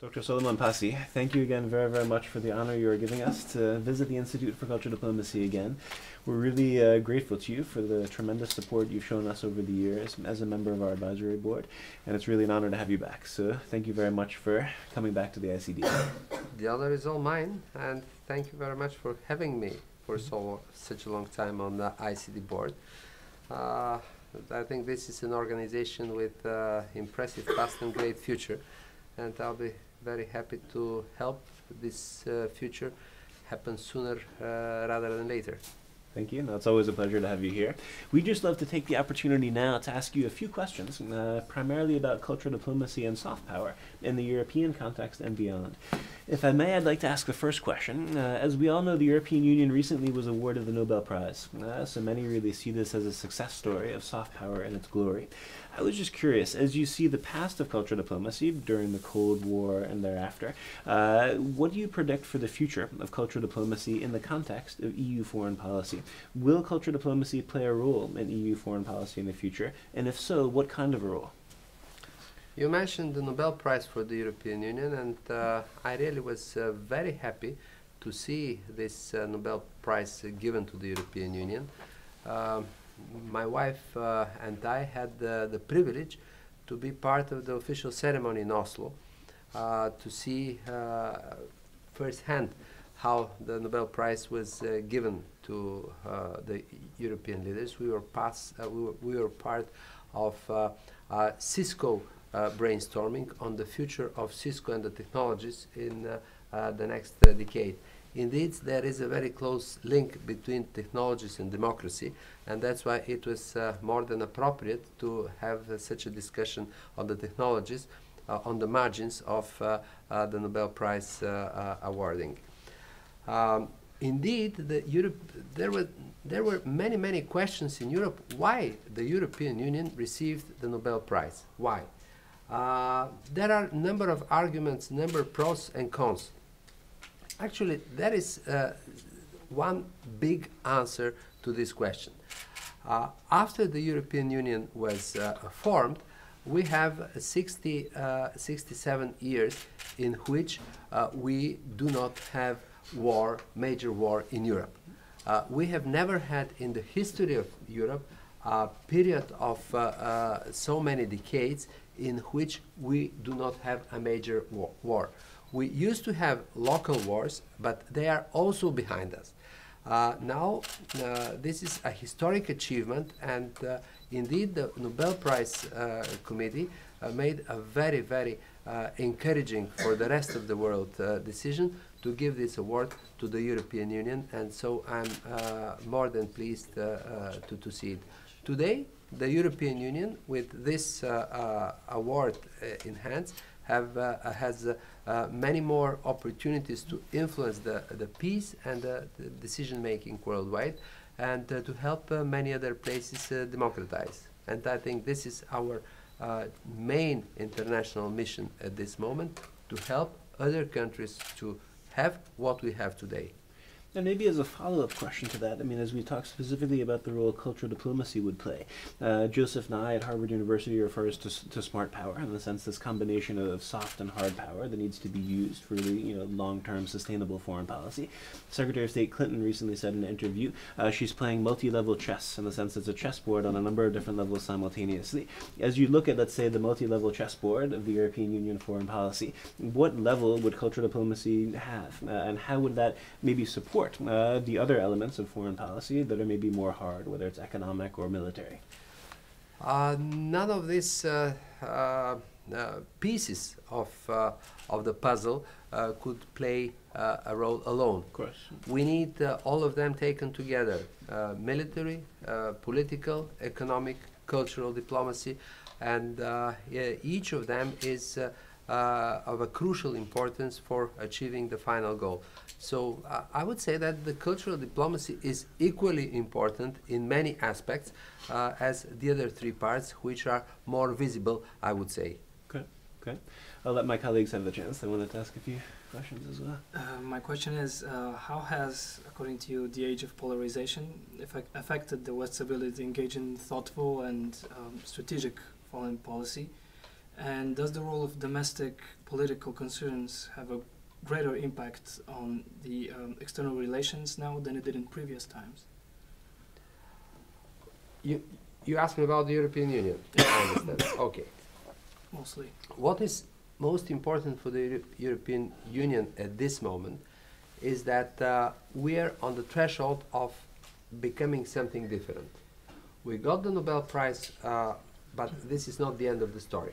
Dr. Solomon Passy, thank you again very, very much for the honor you are giving us to visit the Institute for Cultural Diplomacy again. We're really grateful to you for the tremendous support you've shown us over the years as a member of our advisory board, and it's really an honor to have you back. So thank you very much for coming back to the ICD. The honor is all mine, and thank you very much for having me for such a long time on the ICD board. I think this is an organization with impressive past and great future, and I'll be very happy to help this future happen sooner rather than later. Thank you. No, it's always a pleasure to have you here. We'd just love to take the opportunity now to ask you a few questions, primarily about cultural diplomacy and soft power in the European context and beyond. If I may, I'd like to ask the first question. As we all know, the European Union recently was awarded the Nobel Prize, so many really see this as a success story of soft power in its glory. I was just curious, as you see the past of cultural diplomacy during the Cold War and thereafter, what do you predict for the future of cultural diplomacy in the context of EU foreign policy? Will cultural diplomacy play a role in EU foreign policy in the future? And if so, what kind of a role? You mentioned the Nobel Prize for the European Union, and I really was very happy to see this Nobel Prize given to the European Union. My wife and I had the privilege to be part of the official ceremony in Oslo, to see firsthand how the Nobel Prize was given to the European leaders. We were part of Cisco brainstorming on the future of Cisco and the technologies in the next decade. Indeed, there is a very close link between technologies and democracy, and that's why it was more than appropriate to have such a discussion on the technologies on the margins of the Nobel Prize awarding. Indeed, there were many questions in Europe why the European Union received the Nobel Prize. Why? There are a number of arguments, number of pros and cons. Actually, there is one big answer to this question. After the European Union was formed, we have 67 years in which we do not have major war in Europe. We have never had in the history of Europe a period of so many decades in which we do not have a major war. We used to have local wars, but they are also behind us. Now, this is a historic achievement, and indeed the Nobel Prize Committee made a very encouraging for the rest of the world decision to give this award to the European Union, and so I'm more than pleased to see it. Today, the European Union, with this award in hand, has many more opportunities to influence the peace and the decision-making worldwide, and to help many other places democratize. And I think this is our main international mission at this moment, to help other countries to have what we have today. And maybe as a follow-up question to that, I mean, as we talk specifically about the role cultural diplomacy would play, Joseph Nye at Harvard University refers to smart power, in the sense this combination of soft and hard power that needs to be used for really, long-term sustainable foreign policy. Secretary of State Clinton recently said in an interview she's playing multi-level chess, in the sense it's a chessboard on a number of different levels simultaneously. As you look at, let's say, the multi-level chessboard of the European Union foreign policy, what level would cultural diplomacy have, and how would that maybe support the other elements of foreign policy that are maybe more hard, whether it's economic or military? None of these pieces of the puzzle could play a role alone. Of course. We need all of them taken together: military, political, economic, cultural diplomacy, and each of them is of a crucial importance for achieving the final goal. So I would say that the cultural diplomacy is equally important in many aspects as the other three parts, which are more visible, I would say. Okay. I'll let my colleagues have the chance. They wanted to ask a few questions as well. My question is, how has, according to you, the age of polarization affected the West's ability to engage in thoughtful and strategic foreign policy? And does the role of domestic political concerns have a greater impact on the external relations now than it did in previous times? You asked me about the European Union. I understand. Okay. Mostly. What is most important for the European Union at this moment is that we are on the threshold of becoming something different. We got the Nobel Prize, but this is not the end of the story.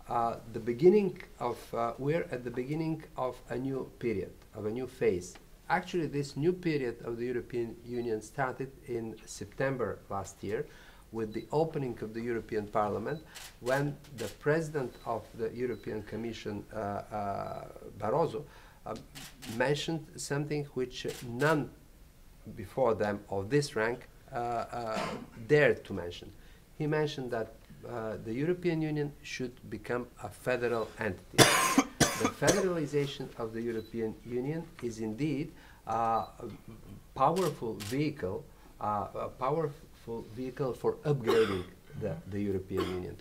We're at the beginning of a new period, of a new phase. Actually, this new period of the European Union started in September last year with the opening of the European Parliament, when the President of the European Commission, Barroso, mentioned something which none before them of this rank dared to mention. He mentioned that the European Union should become a federal entity. The federalization of the European Union is indeed a powerful vehicle for upgrading the European Union.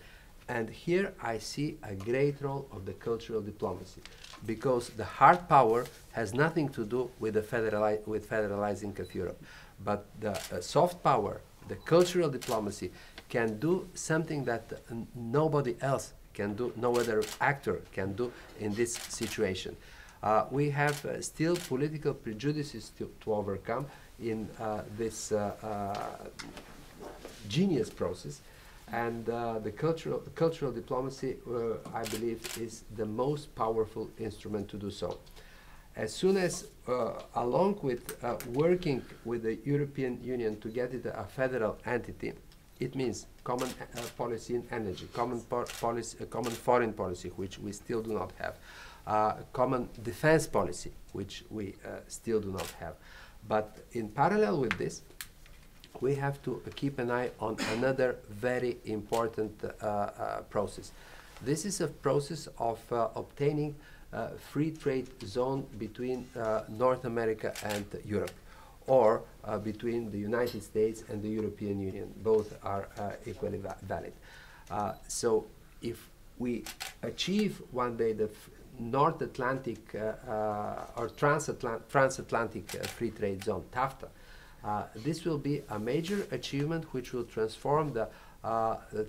And here I see a great role of the cultural diplomacy, because the hard power has nothing to do with the federalizing of Europe. But the soft power, the cultural diplomacy, can do something that nobody else can do, no other actor can do in this situation. We have still political prejudices to overcome in this genius process, and the cultural diplomacy, I believe, is the most powerful instrument to do so. As soon as, along with working with the European Union to get it a federal entity, it means common policy in energy, common foreign policy, which we still do not have, common defense policy, which we still do not have. But in parallel with this, we have to keep an eye on another very important process. This is a process of obtaining a free trade zone between North America and Europe, or between the United States and the European Union. Both are equally valid. So if we achieve one day the North Atlantic or transatlantic free trade zone, TAFTA, this will be a major achievement which will transform the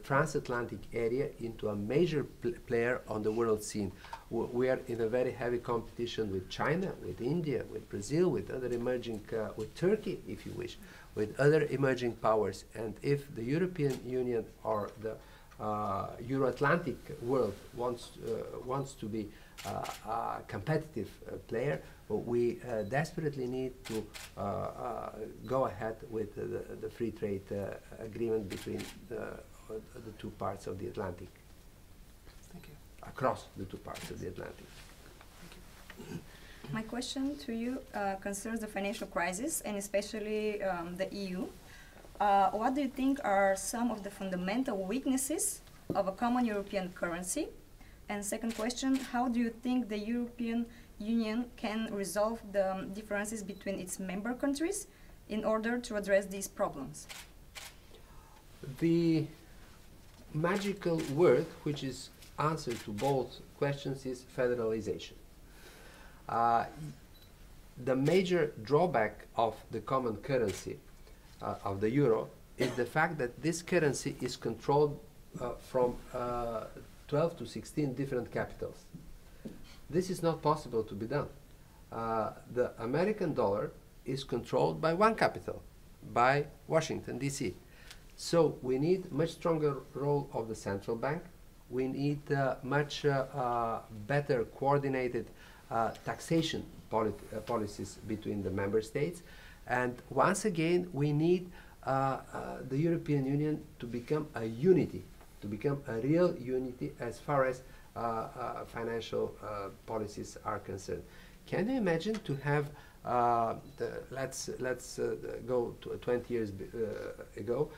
transatlantic area into a major player on the world scene. We are in a very heavy competition with China, with India, with Brazil, with other emerging, with Turkey, if you wish, with other emerging powers. And if the European Union or the Euro-Atlantic world wants to be a competitive player, we desperately need to go ahead with the free trade agreement between the two parts of the Atlantic. Thank you. Across the two parts of the Atlantic. My question to you concerns the financial crisis, and especially the EU. What do you think are some of the fundamental weaknesses of a common European currency? And second question, how do you think the European Union can resolve the differences between its member countries in order to address these problems? The magical word which is answer to both questions is federalization. The major drawback of the common currency of the euro is the fact that this currency is controlled from 12 to 16 different capitals. This is not possible to be done. The American dollar is controlled by one capital, by Washington, D.C. So we need much stronger role of the central bank. We need much better coordinated taxation policies between the member states. And once again, we need the European Union to become a unity, to become a real unity as far as financial policies are concerned. Can you imagine to have, let's go to 20 years ago,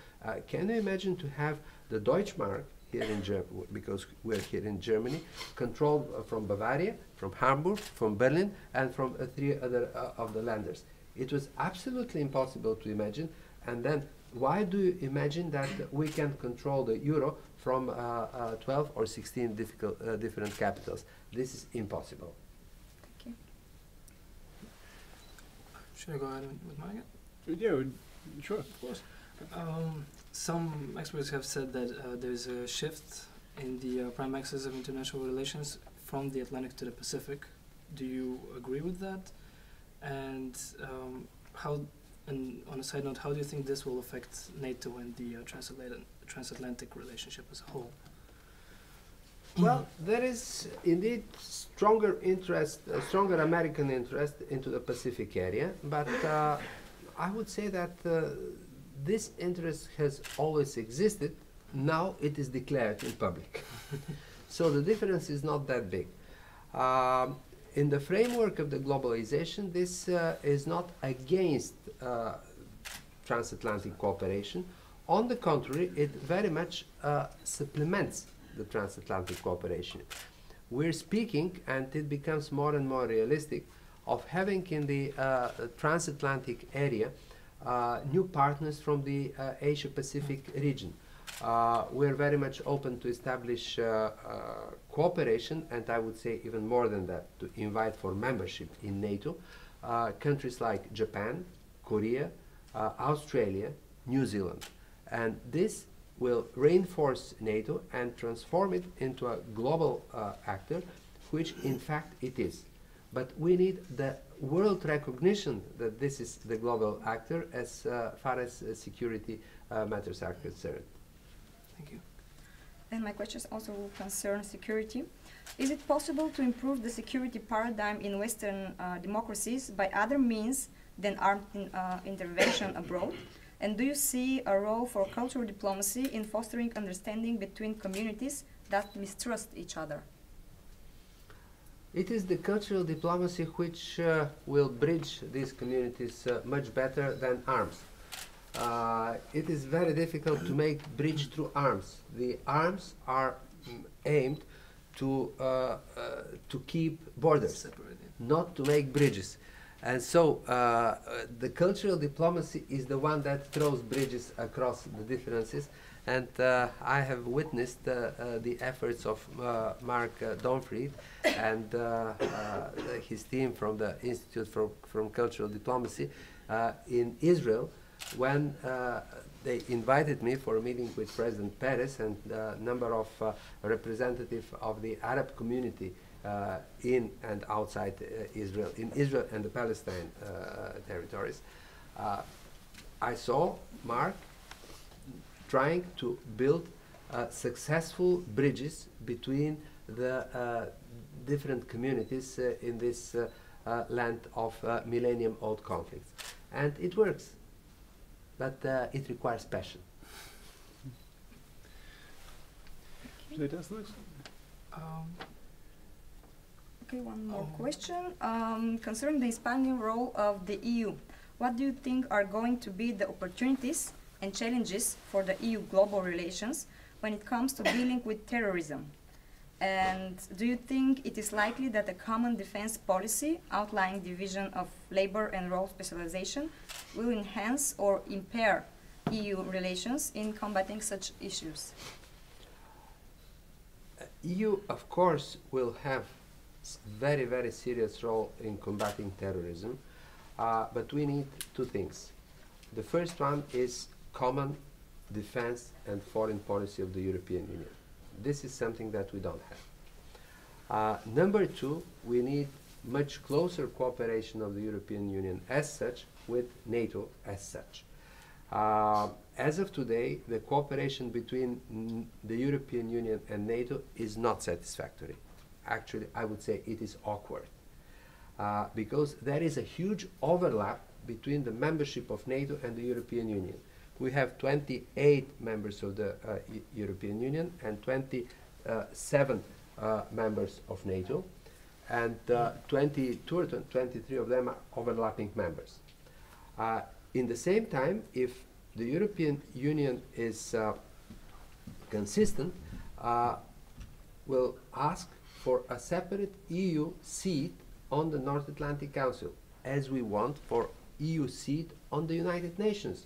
can you imagine to have the Deutschmark here in Germany, because we're here in Germany, controlled from Bavaria, from Hamburg, from Berlin, and from 3 other of the landers? It was absolutely impossible to imagine. And then why do you imagine that we can control the euro from 12 or 16 different capitals. This is impossible. Thank you. Should I go ahead with mine again? Yeah, sure. Of course. Some experts have said that there's a shift in the prime axis of international relations from the Atlantic to the Pacific. Do you agree with that? And and on a side note, how do you think this will affect NATO and the transatlantic relationship as a whole? Well, there is indeed stronger interest, stronger American interest into the Pacific area, but I would say that this interest has always existed. Now it is declared in public. So the difference is not that big. In the framework of the globalization, this is not against transatlantic cooperation. On the contrary, it very much supplements the transatlantic cooperation. We're speaking, and it becomes more and more realistic, of having in the transatlantic area new partners from the Asia-Pacific region. We're very much open to establish cooperation, and I would say even more than that, to invite for membership in NATO countries like Japan, Korea, Australia, New Zealand. And this will reinforce NATO and transform it into a global actor, which in fact it is. But we need the world recognition that this is the global actor as far as security matters are concerned. Thank you. And my questions also concern security. Is it possible to improve the security paradigm in Western democracies by other means than armed intervention abroad? And do you see a role for cultural diplomacy in fostering understanding between communities that mistrust each other? It is the cultural diplomacy which will bridge these communities much better than arms. It is very difficult to make bridge through arms. The arms are aimed to keep borders, Separated. not to make bridges. And so the cultural diplomacy is the one that throws bridges across the differences. And I have witnessed the efforts of Mark Donfried and his team from the Institute for Cultural Diplomacy in Israel, when they invited me for a meeting with President Peres and a number of representatives of the Arab community in and outside Israel, in Israel and the Palestine territories. I saw Mark trying to build successful bridges between the different communities in this land of millennium-old conflicts. And it works, but it requires passion. Okay, one more question. Concerning the expanding role of the EU, what do you think are going to be the opportunities and challenges for the EU global relations when it comes to dealing with terrorism? And do you think it is likely that a common defense policy outlining division of labor and role specialization will enhance or impair EU relations in combating such issues? EU, of course, will have very, very serious role in combating terrorism, but we need two things. The first one is common defense and foreign policy of the European Union. This is something that we don't have. Number two, we need much closer cooperation of the European Union as such with NATO as such. As of today, the cooperation between the European Union and NATO is not satisfactory. Actually, I would say it is awkward because there is a huge overlap between the membership of NATO and the European Union. We have 28 members of the European Union and 27 members of NATO, and 22 or 23 of them are overlapping members. In the same time, if the European Union is consistent, will ask for a separate EU seat on the North Atlantic Council, as we want for EU seat on the United Nations.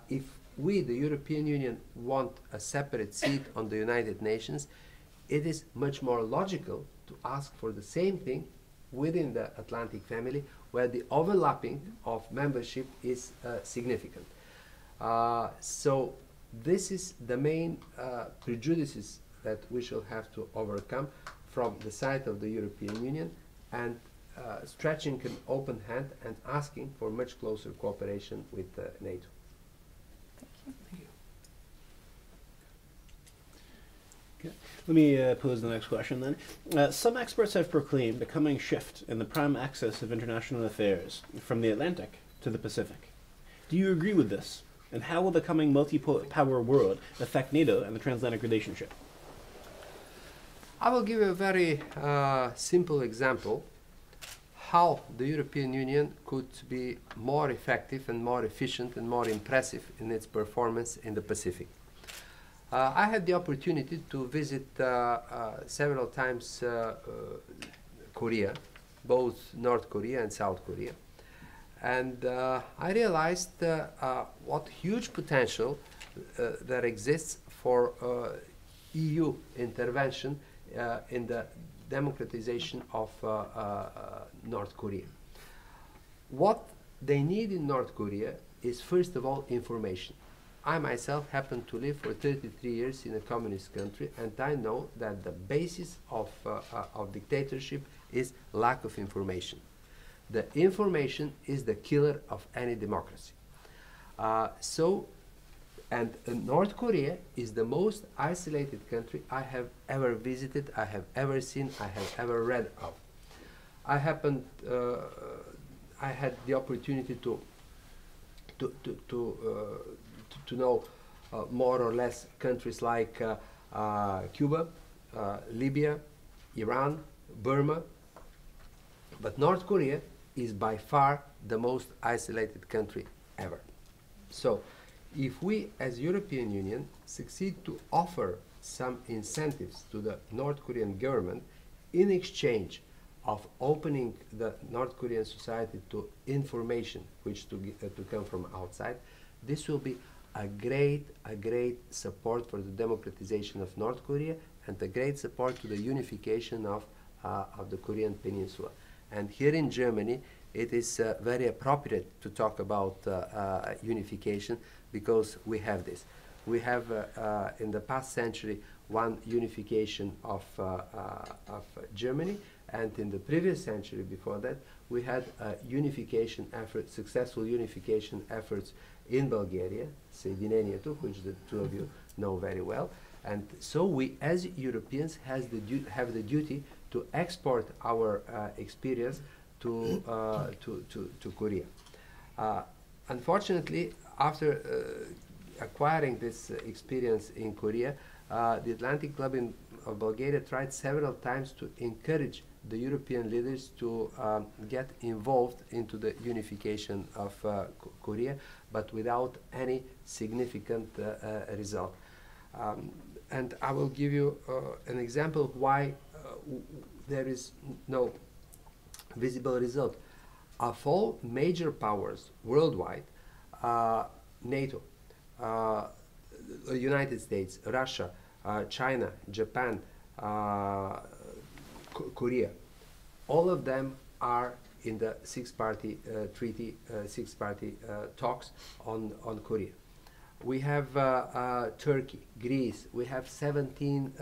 If we, the European Union, want a separate seat on the United Nations, it is much more logical to ask for the same thing within the Atlantic family, where the overlapping of membership is significant. So this is the main prejudices that we shall have to overcome from the side of the European Union, and stretching an open hand and asking for much closer cooperation with NATO. Thank you. Okay. Let me pose the next question then. Some experts have proclaimed a coming shift in the prime axis of international affairs from the Atlantic to the Pacific. Do you agree with this? And how will the coming multi-power world affect NATO and the transatlantic relationship? I will give you a very simple example how the European Union could be more effective and more efficient and more impressive in its performance in the Pacific. I had the opportunity to visit several times Korea, both North Korea and South Korea. And I realized what huge potential there exists for EU intervention in the democratization of North Korea. What they need in North Korea is, first of all, information. I myself happened to live for 33 years in a communist country, and I know that the basis of dictatorship is lack of information. The information is the killer of any democracy. North Korea is the most isolated country I have ever visited, I have ever seen, I have ever read of. I had the opportunity to know more or less countries like Cuba, Libya, Iran, Burma, but North Korea is by far the most isolated country ever. So, if we as European Union succeed to offer some incentives to the North Korean government in exchange of opening the North Korean society to information which to come from outside, this will be a great support for the democratization of North Korea and a great support to the unification of the Korean Peninsula. And here in Germany, it is very appropriate to talk about unification, because we have this. We have, in the past century, one unification of Germany, and in the previous century before that, we had unification efforts, successful unification efforts in Bulgaria, Soedinение too, which the two of you know very well. And so we, as Europeans, have the duty to export our experience to Korea. Unfortunately, after acquiring this experience in Korea, the Atlantic Club of Bulgaria tried several times to encourage the European leaders to get involved into the unification of Korea, but without any significant result. And I will give you an example why there is no visible result. Of all major powers worldwide, NATO, United States, Russia, China, Japan, Korea, all of them are in the six-party treaty, six-party talks on Korea. We have Turkey, Greece, we have 17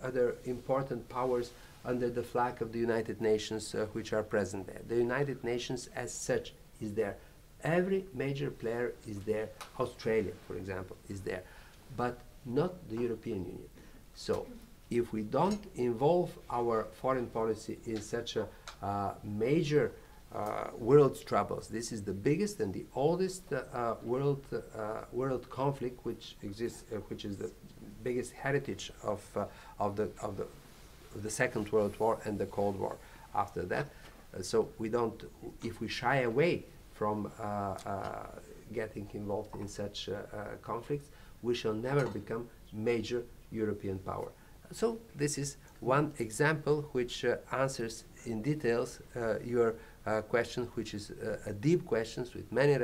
other important powers under the flag of the United Nations which are present there. The United Nations as such is there. Every major player is there. Australia, for example, is there, but not the European Union. So if we don't involve our foreign policy in such a major world's troubles, this is the biggest and the oldest world conflict which exists, which is the biggest heritage of the Second World War and the Cold War after that. So we don't, if we shy away from getting involved in such conflicts, we shall never become major European power. So this is one example which answers in details your question, which is a deep question with many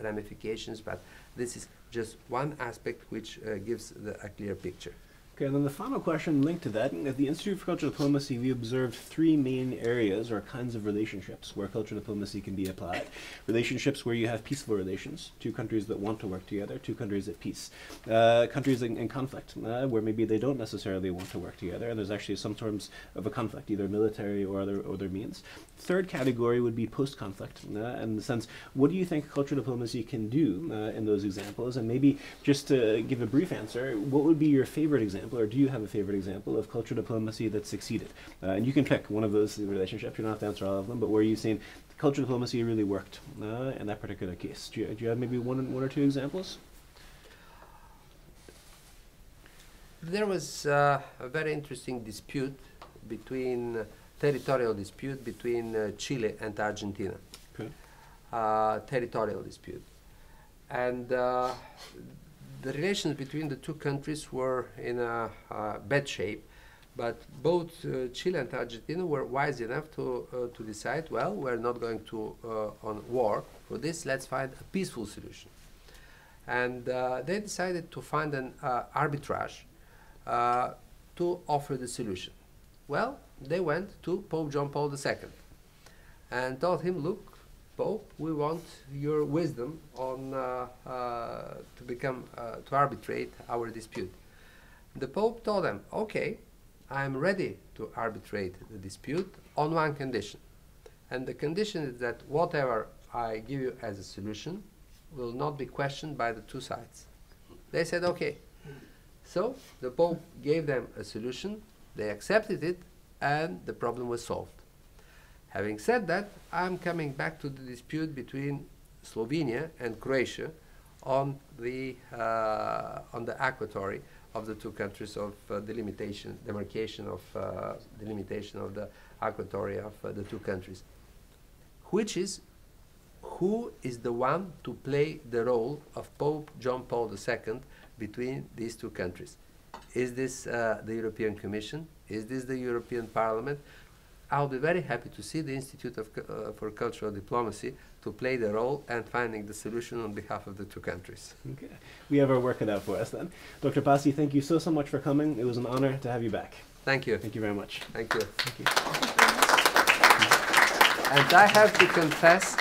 ramifications, but this is just one aspect which gives a clear picture. Okay, and then the final question linked to that, at the Institute for Cultural Diplomacy, we observed three main areas or kinds of relationships where cultural diplomacy can be applied. Relationships where you have peaceful relations, two countries that want to work together, two countries at peace. Countries in conflict, where maybe they don't necessarily want to work together, and there's actually some terms of a conflict, either military or other means. Third category would be post-conflict, in the sense, what do you think cultural diplomacy can do in those examples? And maybe just to give a brief answer, what would be your favorite example, or do you have a favorite example of cultural diplomacy that succeeded? And you can pick one of those relationships, you don't have to answer all of them, but where you've seen cultural diplomacy really worked in that particular case. Do you have maybe one or two examples? There was a very interesting dispute territorial dispute between Chile and Argentina. Okay. Territorial dispute. And the relations between the two countries were in a bad shape, but both Chile and Argentina were wise enough to decide, well, we're not going to on war. For this, let's find a peaceful solution. And they decided to find an arbitrage to offer the solution. Well, they went to Pope John Paul II and told him, look, Pope, we want your wisdom on to arbitrate our dispute. The Pope told them, okay, I'm ready to arbitrate the dispute on one condition. And the condition is that whatever I give you as a solution will not be questioned by the two sides. They said, okay. So the Pope gave them a solution, they accepted it, and the problem was solved. Having said that, I'm coming back to the dispute between Slovenia and Croatia on the equatory of the two countries of demarcation of the equatory of the two countries. Who is the one to play the role of Pope John Paul II between these two countries? Is this the European Commission? Is this the European Parliament? I'll be very happy to see the Institute for Cultural Diplomacy to play the role and finding the solution on behalf of the two countries. Okay. We have our work cut out for us then. Dr. Passy, thank you so much for coming. It was an honor to have you back. Thank you. Thank you very much. Thank you. Thank you. And I have to confess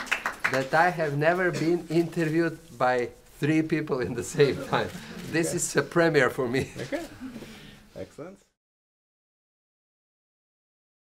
that I have never been interviewed by 3 people in the same time. This is a premiere for me. Okay. Excellent.